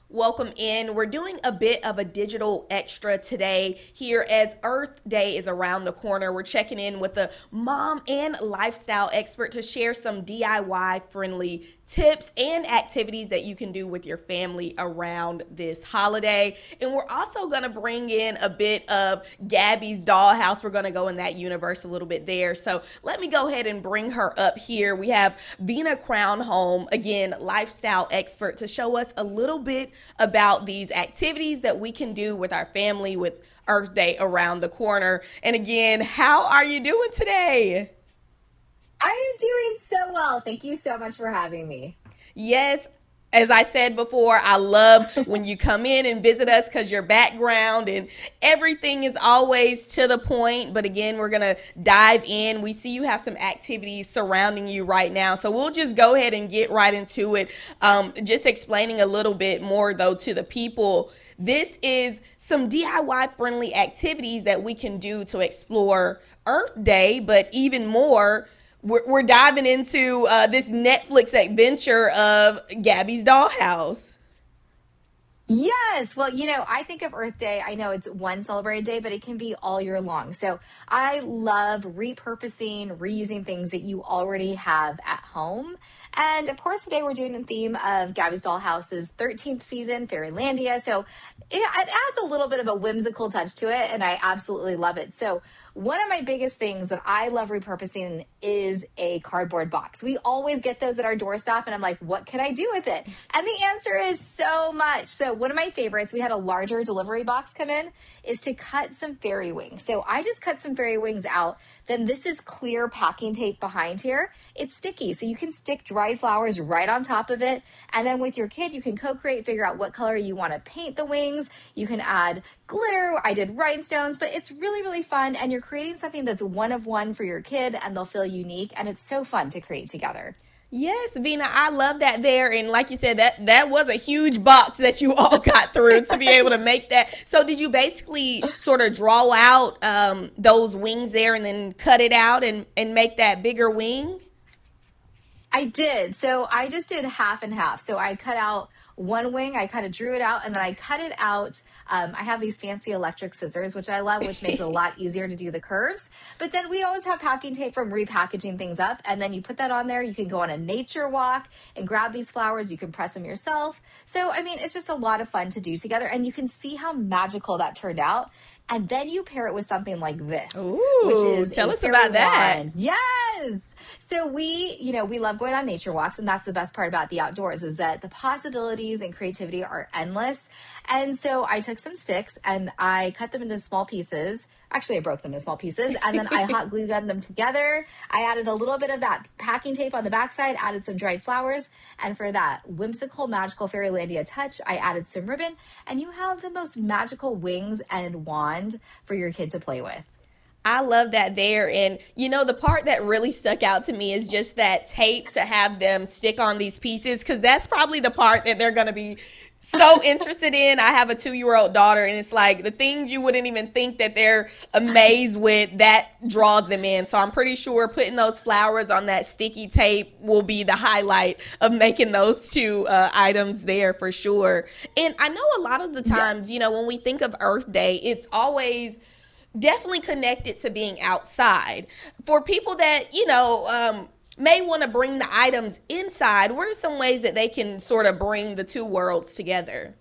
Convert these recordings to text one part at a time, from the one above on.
Welcome in. We're doing a bit of a digital extra today here as Earth Day is around the corner. We're checking in with a mom and lifestyle expert to share some DIY friendly tips and activities that you can do with your family around this holiday. And we're also going to bring in a bit of Gabby's Dollhouse. We're going to go in that universe a little bit there. So let me go ahead and bring her up here. We have Veena Crownholm, again, lifestyle expert, to show us a little bit about these activities that we can do with our family with Earth Day around the corner. And again, how are you doing today? I am doing so well. Thank you so much for having me. Yes, as I said before, I love when you come in and visit us because your background and everything is always to the point. But again, we're going to dive in. We see you have some activities surrounding you right now. So we'll just go ahead and get right into it. Just explaining a little bit more, though, to the people. This is some DIY friendly activities that we can do to explore Earth Day, but even more we're diving into this Netflix adventure of Gabby's Dollhouse. Yes. Well, I think of Earth Day. I know it's one celebrated day, but it can be all year long. So I love repurposing, reusing things that you already have at home. And of course, today we're doing the theme of Gabby's Dollhouse's 13th season, Fairylandia. So it adds a little bit of a whimsical touch to it, and I absolutely love it. So one of my biggest things that I love repurposing is a cardboard box. We always get those at our doorstep, and I'm like, what can I do with it? And the answer is so much. So one of my favorites, we had a larger delivery box come in, is to cut some fairy wings. So I just cut some fairy wings out. Then this is clear packing tape behind here. It's sticky, so you can stick dried flowers right on top of it. And then with your kid, you can co-create, figure out what color you want to paint the wings. You can add glitter. I did rhinestones, but it's really, really fun. And you're creating something that's one of one for your kid, and they'll feel unique. And it's so fun to create together. Yes, Veena, I love that there. And like you said, that was a huge box that you all got through to be able to make that. So did you basically sort of draw out those wings there and then cut it out and make that bigger wing? I did. So I just did half and half. So I cut out one wing, I kind of drew it out, and then I cut it out. I have these fancy electric scissors, which I love, which makes it a lot easier to do the curves. But then we always have packing tape from repackaging things up. And then you put that on there. You can go on a nature walk and grab these flowers. You can press them yourself. So, I mean, it's just a lot of fun to do together. And you can see how magical that turned out. And then you pair it with something like this, which Ooh, is tell a us fairy about that. wand. Yes. So we love going on nature walks, and that's the best part about the outdoors is that the possibilities and creativity are endless. And so I took some sticks and I cut them into small pieces. Actually, I broke them into small pieces, and then I hot glue gunned them together. I added a little bit of that packing tape on the backside, added some dried flowers, and for that whimsical, magical Fairylandia touch, I added some ribbon, and you have the most magical wings and wand for your kid to play with. I love that there. And, the part that really stuck out to me is just that tape to have them stick on these pieces, because that's probably the part that they're going to be so interested in. I have a 2-year-old daughter, and it's like the things you wouldn't even think that they're amazed with, that draws them in. So I'm pretty sure putting those flowers on that sticky tape will be the highlight of making those two items there for sure. And I know a lot of the times, Yes. when we think of Earth Day, it's always definitely connected to being outside. For people that, may want to bring the items inside, what are some ways that they can sort of bring the two worlds together?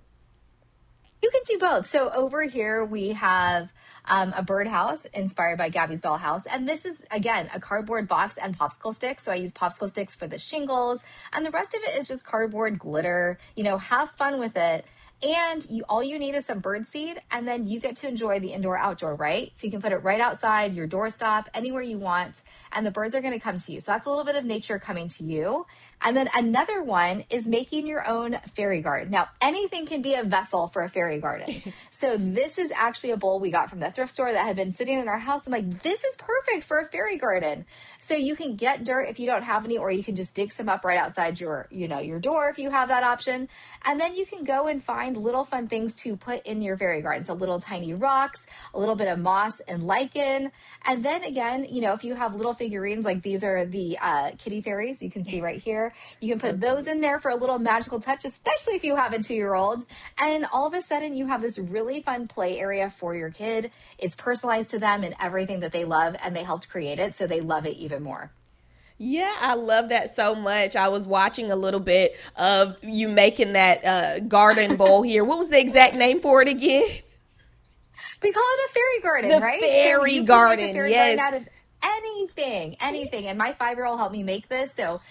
You can do both. So over here we have a birdhouse inspired by Gabby's Dollhouse. And this is, again, a cardboard box and popsicle sticks. So I use popsicle sticks for the shingles. And the rest of it is just cardboard glitter. Have fun with it. And all you need is some bird seed, and then you get to enjoy the indoor outdoor, right? So you can put it right outside your doorstep, anywhere you want, and the birds are going to come to you. So that's a little bit of nature coming to you. And then another one is making your own fairy garden. Now, anything can be a vessel for a fairy garden. So this is actually a bowl we got from the thrift store that had been sitting in our house. I'm like, this is perfect for a fairy garden. So you can get dirt if you don't have any, or you can just dig some up right outside your, your door if you have that option. And then you can go and find little fun things to put in your fairy garden. So little tiny rocks, a little bit of moss and lichen. And then again, if you have little figurines, like these are the kitty fairies you can see right here, you can So put those cute. in there for a little magical touch, especially if you have a 2-year-old. And all of a sudden you have this really fun play area for your kid. It's personalized to them and everything that they love, and they helped create it, so they love it even more. Yeah, I love that so much. I was watching a little bit of you making that garden bowl here. What was the exact name for it again? We call it a fairy garden, The right? So fairy you can make a garden. fairy garden Yes. out of anything. And my 5-year-old helped me make this. So,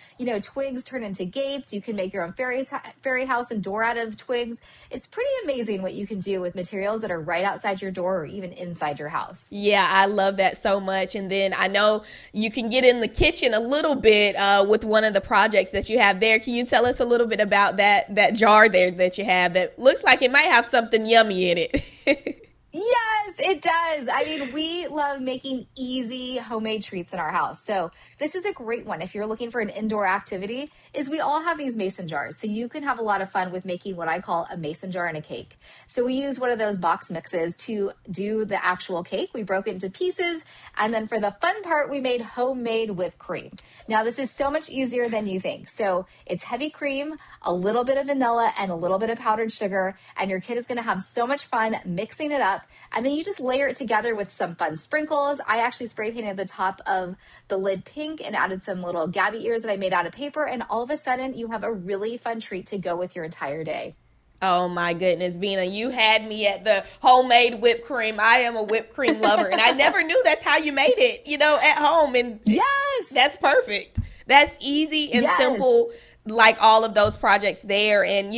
twigs turn into gates. You can make your own fairy house and door out of twigs. It's pretty amazing what you can do with materials that are right outside your door or even inside your house. Yeah, I love that so much. And then I know you can get in the kitchen a little bit with one of the projects that you have there. Can you tell us a little bit about that jar there that you have that looks like it might have something yummy in it? Yes, it does. I mean, we love making easy homemade treats in our house. So this is a great one. If you're looking for an indoor activity, is we all have these mason jars. So you can have a lot of fun with making what I call a mason jar and a cake. So we use one of those box mixes to do the actual cake. We broke it into pieces. And then for the fun part, we made homemade whipped cream. Now this is so much easier than you think. So it's heavy cream, a little bit of vanilla, and a little bit of powdered sugar. And your kid is going to have so much fun mixing it up. And then you just layer it together with some fun sprinkles. I actually spray painted the top of the lid pink and added some little Gabby ears that I made out of paper. And all of a sudden you have a really fun treat to go with your entire day. Oh my goodness, Veena, you had me at the homemade whipped cream. I am a whipped cream lover, and I never knew that's how you made it, at home. And Yes. that's perfect. That's easy and Yes. simple, like all of those projects there. And,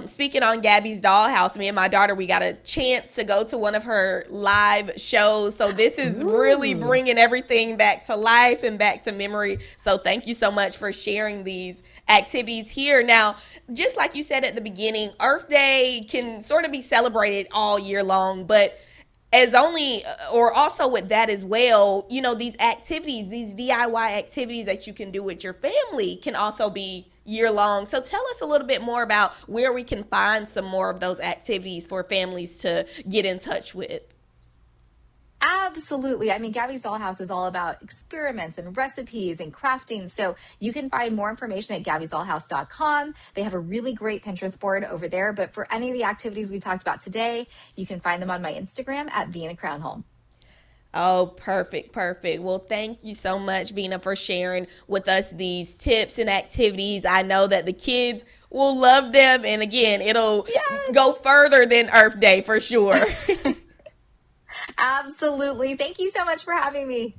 speaking on Gabby's Dollhouse, me and my daughter, we got a chance to go to one of her live shows. So this is really Ooh. bringing everything back to life and back to memory. So thank you so much for sharing these activities here. Now, just like you said at the beginning, Earth Day can sort of be celebrated all year long, but as only or also with that as well, these activities, these DIY activities that you can do with your family can also be year long. So tell us a little bit more about where we can find some more of those activities for families to get in touch with. Absolutely. I mean, Gabby's Dollhouse is all about experiments and recipes and crafting. So you can find more information at gabbysdollhouse.com. They have a really great Pinterest board over there. But for any of the activities we talked about today, you can find them on my Instagram at Veena Crownholm. Oh, perfect, perfect. Well, thank you so much, Veena, for sharing with us these tips and activities. I know that the kids will love them. And again, it'll go Yes, further than Earth Day for sure. absolutely. Thank you so much for having me.